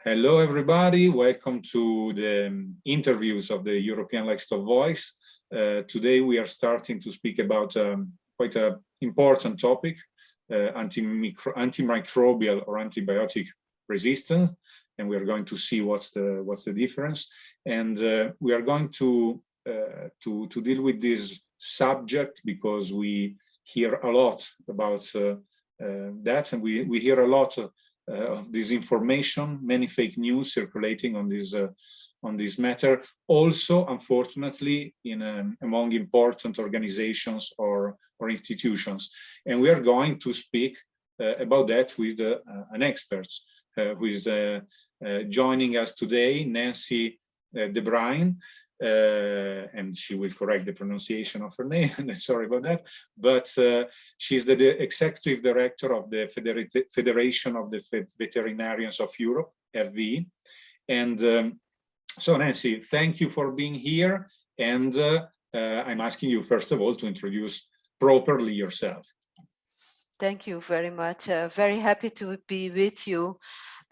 Hello, everybody. Welcome to the interviews of the European Livestock Voice. Today, we are starting to speak about quite an important topic, antimicrobial or antibiotic resistance, and we are going to see what's the difference. And we are going to deal with this subject because we hear a lot about that, and we hear a lot of disinformation, many fake news circulating on this matter. Also, unfortunately, among important organizations or institutions, and we are going to speak about that with an expert who is joining us today, Nancy De Briyne. And she will correct the pronunciation of her name, sorry about that, but she's the executive director of the Federation of the Veterinarians of Europe, FV. And so Nancy, thank you for being here, and I'm asking you first of all to introduce properly yourself. Thank you very much. Very happy to be with you.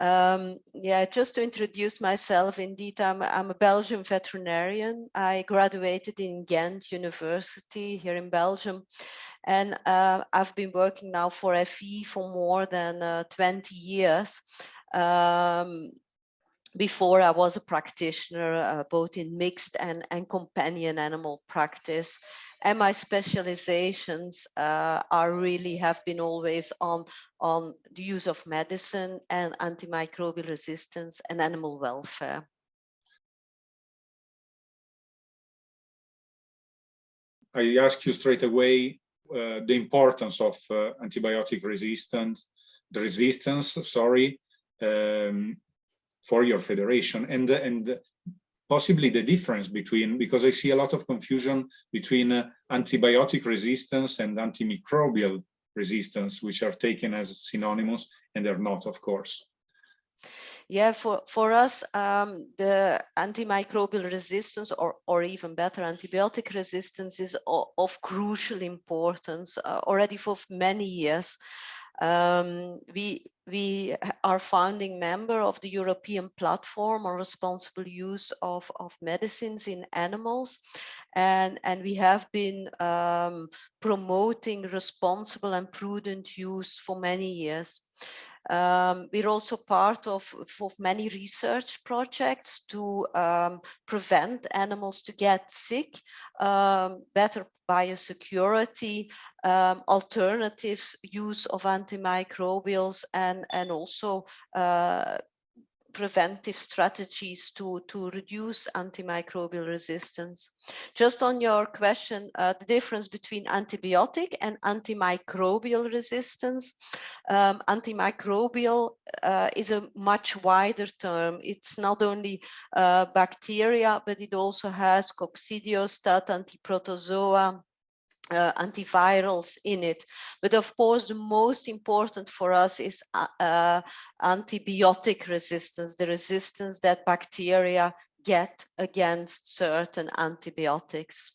Yeah, just to introduce myself, indeed, I'm a Belgian veterinarian. I graduated in Ghent University here in Belgium, and I've been working now for FE for more than 20 years. Before I was a practitioner, both in mixed and companion animal practice. And my specializations have been always on the use of medicine and antimicrobial resistance and animal welfare. I ask you straight away the importance of antibiotic resistance, for your federation, and possibly the difference between, because I see a lot of confusion between antibiotic resistance and antimicrobial resistance, which are taken as synonymous, and they're not, of course. Yeah, for us, the antimicrobial resistance, or even better, antibiotic resistance, is of crucial importance already for many years. We are founding member of the European Platform on Responsible Use of Medicines in Animals, and we have been promoting responsible and prudent use for many years. We're also part of many research projects to prevent animals to get sick, better biosecurity, alternatives use of antimicrobials, and also preventive strategies to reduce antimicrobial resistance. Just on your question, the difference between antibiotic and antimicrobial resistance. Antimicrobial is a much wider term. It's not only bacteria, but it also has coccidiostat, antiprotozoa, antivirals in it. But of course, the most important for us is antibiotic resistance, the resistance that bacteria get against certain antibiotics.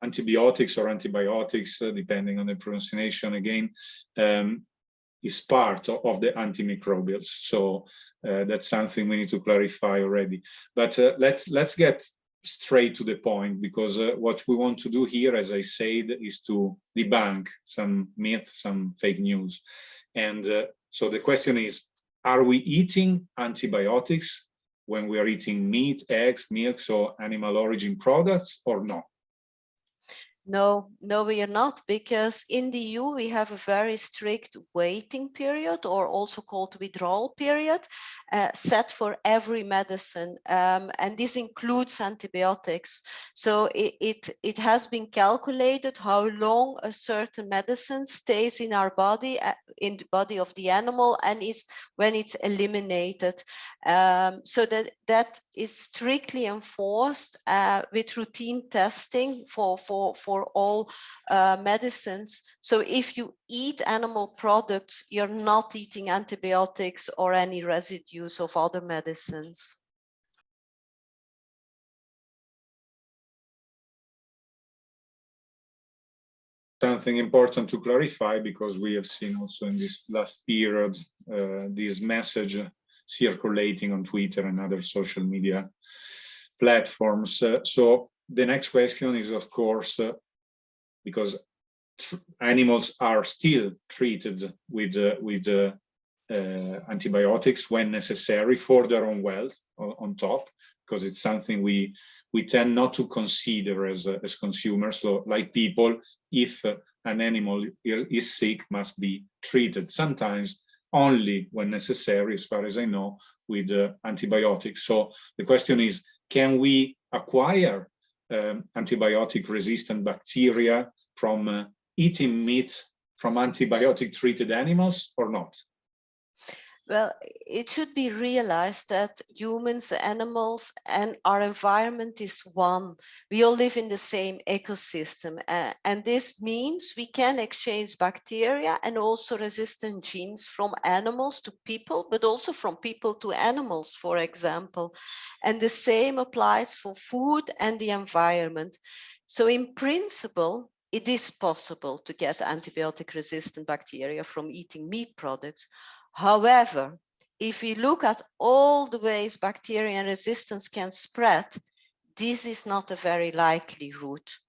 Antibiotics or antibiotics, depending on the pronunciation again, is part of the antimicrobials. So that's something we need to clarify already. But let's get straight to the point, because what we want to do here, as I said, is to debunk some myths, some fake news. And so the question is, are we eating antibiotics when we are eating meat, eggs, milk, so animal origin products, or not? No, we are not, because in the EU we have a very strict waiting period, or also called withdrawal period, set for every medicine, and this includes antibiotics. So it has been calculated how long a certain medicine stays in our body, in the body of the animal, and is when it's eliminated. So that is strictly enforced with routine testing for all medicines. So if you eat animal products, you're not eating antibiotics or any residues of other medicines. Something important to clarify, because we have seen also in this last period this message circulating on Twitter and other social media platforms. So the next question is, of course, because animals are still treated with antibiotics when necessary for their own wealth on top, because it's something we tend not to consider as consumers. So like people, if an animal is sick, must be treated, sometimes only when necessary, as far as I know, with antibiotics. So the question is, can we acquire antibiotic-resistant bacteria from eating meat from antibiotic-treated animals or not? Well, it should be realized that humans, animals, and our environment is one. We all live in the same ecosystem, and this means we can exchange bacteria and also resistant genes from animals to people, but also from people to animals, for example. And the same applies for food and the environment. So in principle, it is possible to get antibiotic-resistant bacteria from eating meat products. However, if we look at all the ways bacterial resistance can spread, this is not a very likely route.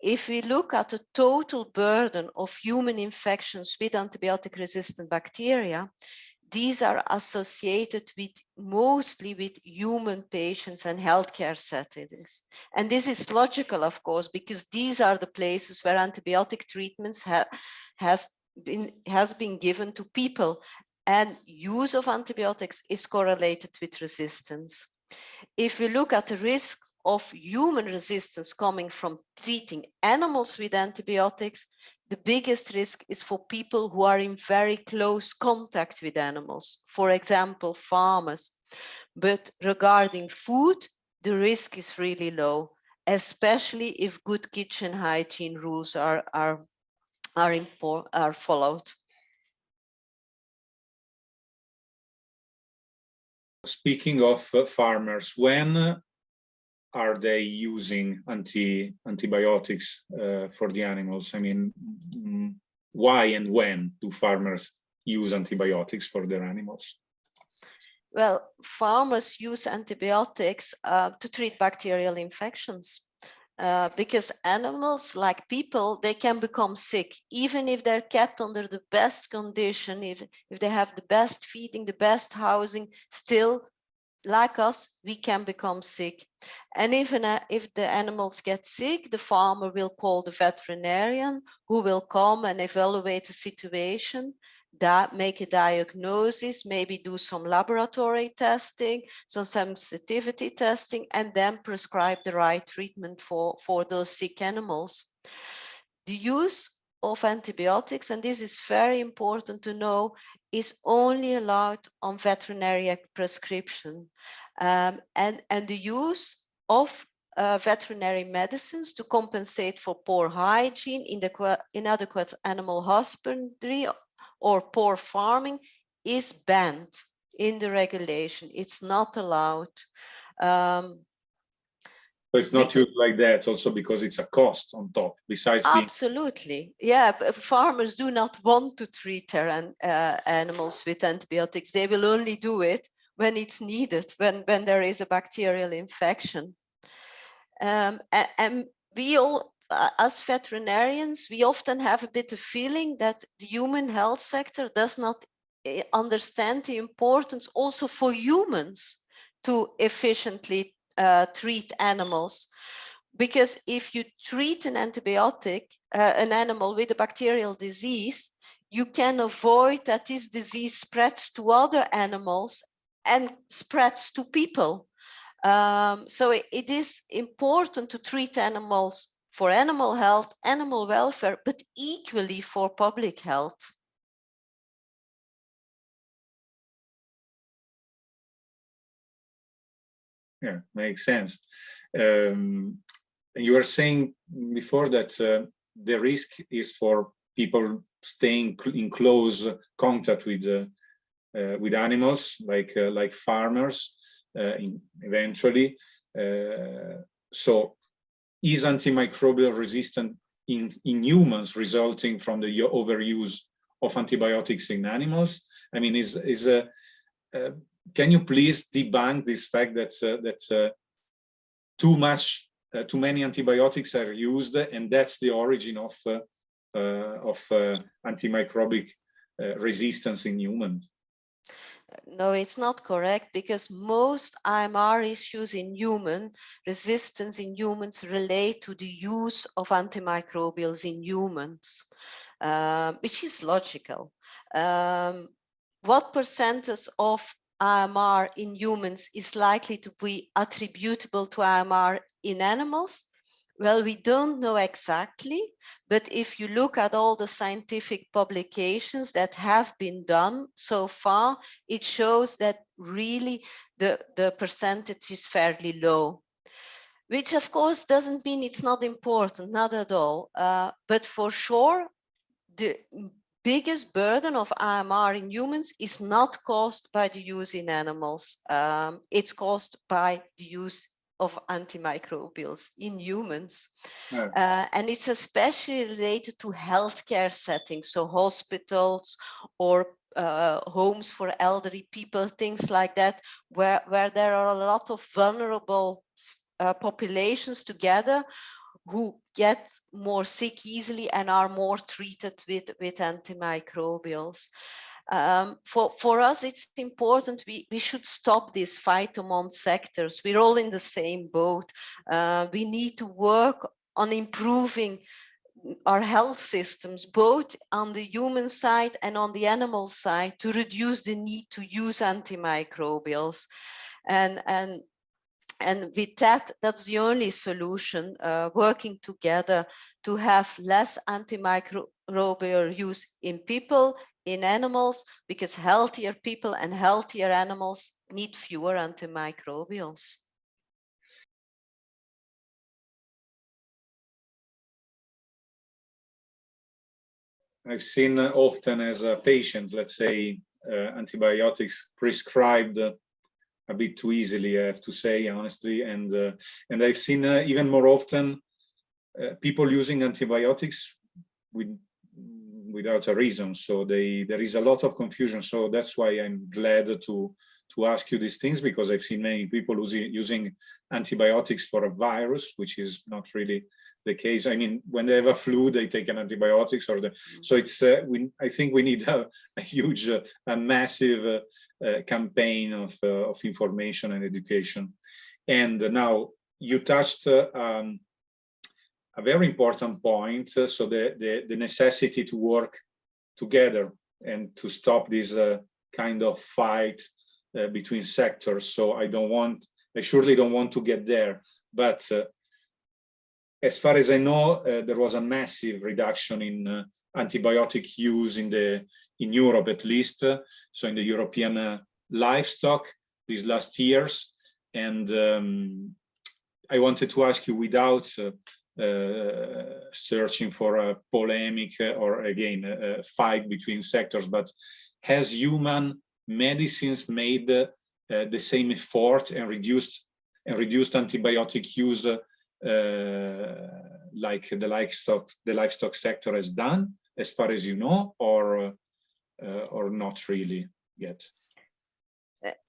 If we look at the total burden of human infections with antibiotic-resistant bacteria, these are associated mostly with human patients and healthcare settings. And this is logical, of course, because these are the places where antibiotic treatments has been given to people, and use of antibiotics is correlated with resistance. If we look at the risk of human resistance coming from treating animals with antibiotics, the biggest risk is for people who are in very close contact with animals, for example, farmers. But regarding food, the risk is really low, especially if good kitchen hygiene rules are followed. Speaking of farmers, when are they using antibiotics for the animals? I mean, why and when do farmers use antibiotics for their animals? Well, farmers use antibiotics to treat bacterial infections. Because animals, like people, they can become sick, even if they're kept under the best condition, if they have the best feeding, the best housing, still, like us, we can become sick. And even if the animals get sick, the farmer will call the veterinarian, who will come and evaluate the situation, make a diagnosis, maybe do some laboratory testing, some sensitivity testing, and then prescribe the right treatment for those sick animals. The use of antibiotics, and this is very important to know, is only allowed on veterinary prescription. And the use of veterinary medicines to compensate for poor hygiene, inadequate animal husbandry, or poor farming is banned in the regulation. It's not allowed. So it's not used like that also because it's a cost on top, besides being... Absolutely. Yeah, farmers do not want to treat their animals with antibiotics. They will only do it when it's needed, when there is a bacterial infection. And we all, as veterinarians, we often have a bit of feeling that the human health sector does not understand the importance also for humans to efficiently treat animals. Because if you treat an animal with a bacterial disease, you can avoid that this disease spreads to other animals and spreads to people. So it is important to treat animals for animal health, animal welfare, but equally for public health. Yeah, makes sense. You were saying before that the risk is for people staying in close contact with animals, like farmers, eventually. So, is antimicrobial resistant in humans resulting from the overuse of antibiotics in animals? I mean, can you please debunk this fact that too many antibiotics are used, and that's the origin of antimicrobic resistance in humans? No, it's not correct, because most AMR issues in human resistance in humans relate to the use of antimicrobials in humans, which is logical. What percentage of AMR in humans is likely to be attributable to AMR in animals? Well, we don't know exactly, but if you look at all the scientific publications that have been done so far, it shows that really the percentage is fairly low, which of course doesn't mean it's not important, not at all. But for sure, the biggest burden of AMR in humans is not caused by the use in animals. It's caused by the use of antimicrobials in humans. And it's especially related to healthcare settings, so hospitals or homes for elderly people, things like that, where there are a lot of vulnerable populations together who get more sick easily and are more treated with antimicrobials. For us, it's important. We should stop this fight among sectors. We're all in the same boat. We need to work on improving our health systems, both on the human side and on the animal side, to reduce the need to use antimicrobials. And with that, that's the only solution, working together to have less antimicrobial use in people, in animals, because healthier people and healthier animals need fewer antimicrobials. I've seen often as a patient, let's say, antibiotics prescribed a bit too easily, I have to say, honestly. And I've seen even more often people using antibiotics without a reason. So there is a lot of confusion. So that's why I'm glad to ask you these things, because I've seen many people using antibiotics for a virus, which is not really the case. I mean, when they have a flu, they take an antibiotics, so it's. I think we need a huge, a massive campaign of information and education. And now you touched a very important point. So the necessity to work together and to stop this kind of fight between sectors. So I surely don't want to get there, but as far as I know, there was a massive reduction in antibiotic use in Europe, at least, so in the European livestock these last years. And I wanted to ask you, without searching for a polemic or again a fight between sectors, but has human medicines made the same effort and reduced antibiotic use like the livestock sector has done, as far as you know, or not really yet?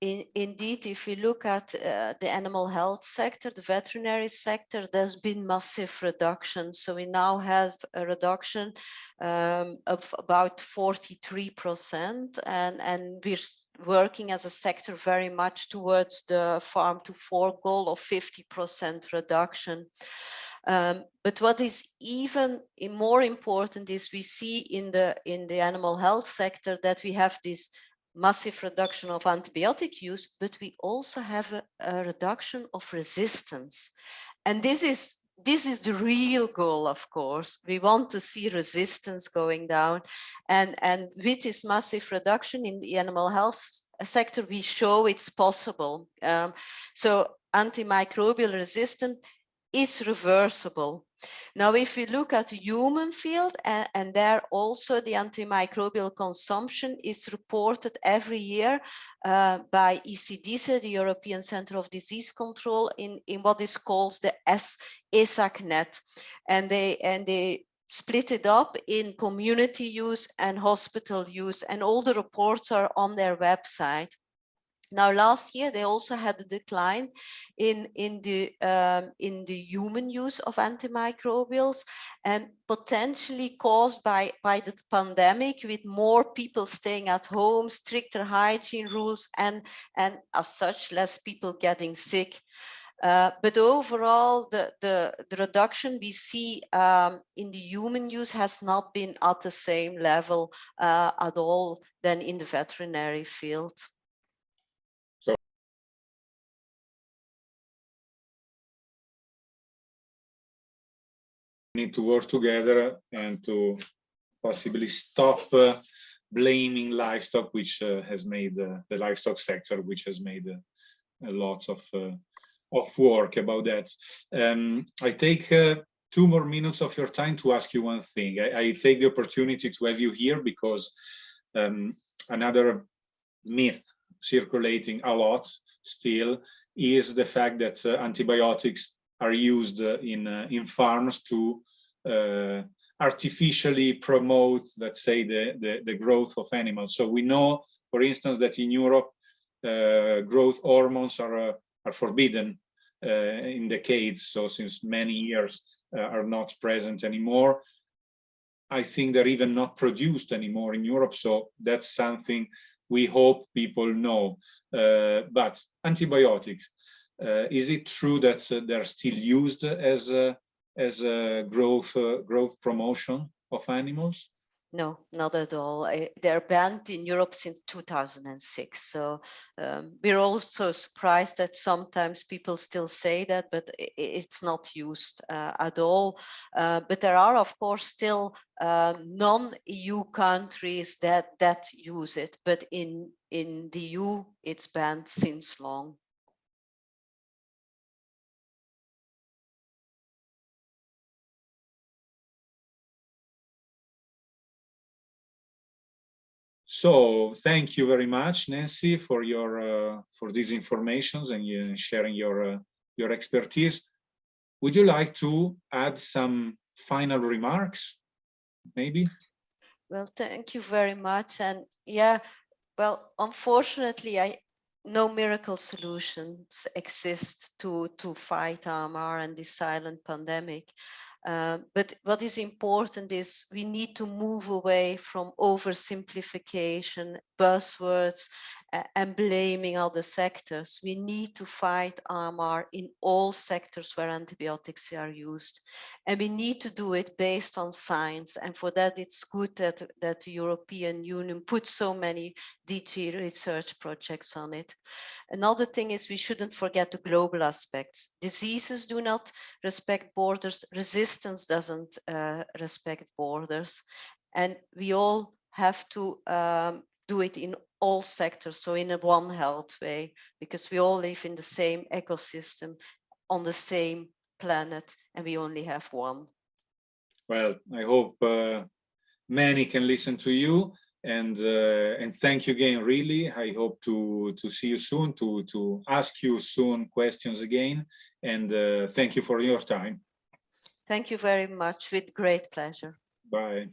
Indeed, if we look at the animal health sector, the veterinary sector, there's been massive reduction. So we now have a reduction of about 43%, and we're working as a sector very much towards the farm to fork goal of 50% reduction. But what is even more important is we see in the animal health sector that we have this massive reduction of antibiotic use, but we also have a reduction of resistance. And this is the real goal, of course. We want to see resistance going down. And with this massive reduction in the animal health sector, we show it's possible. So antimicrobial resistance is reversible. Now, if we look at the human field, and there also the antimicrobial consumption is reported every year by ECDC, the European Centre of Disease Control, in what is called the ESAC net. And they split it up in community use and hospital use, and all the reports are on their website. Now, last year they also had a decline in the human use of antimicrobials, and potentially caused by the pandemic, with more people staying at home, stricter hygiene rules, and as such less people getting sick. But overall, the reduction we see in the human use has not been at the same level at all than in the veterinary field. So we need to work together and to possibly stop blaming livestock, which has made the livestock sector, which has made a lot of work about that. I take 2 more minutes of your time to ask you one thing. I take the opportunity to have you here because another myth circulating a lot still is the fact that antibiotics are used in farms to artificially promote, let's say, the growth of animals. So we know, for instance, that in Europe, growth hormones are forbidden in the cage, so since many years are not present anymore. I think they're even not produced anymore in Europe, so that's something we hope people know. But antibiotics, is it true that they're still used as a growth promotion of animals? No, not at all. They're banned in Europe since 2006. So we're also surprised that sometimes people still say that, but it's not used at all. But there are, of course, still non-EU countries that use it. But in the EU, it's banned since long. So thank you very much, Nancy, for your for these informations and sharing your expertise. Would you like to add some final remarks, maybe? Well, thank you very much. And yeah, well, unfortunately, no miracle solutions exist to fight AMR and this silent pandemic. But what is important is we need to move away from oversimplification, buzzwords, and blaming other sectors. We need to fight AMR in all sectors where antibiotics are used. And we need to do it based on science. And for that, it's good that the European Union put so many DG research projects on it. Another thing is we shouldn't forget the global aspects. Diseases do not respect borders. Resistance doesn't respect borders. And we all have to do it in all sectors, so in a One Health way, because we all live in the same ecosystem, on the same planet, and we only have one. Well, I hope many can listen to you, and thank you again. Really, I hope to see you soon, to ask you soon questions again, and thank you for your time. Thank you very much. With great pleasure. Bye.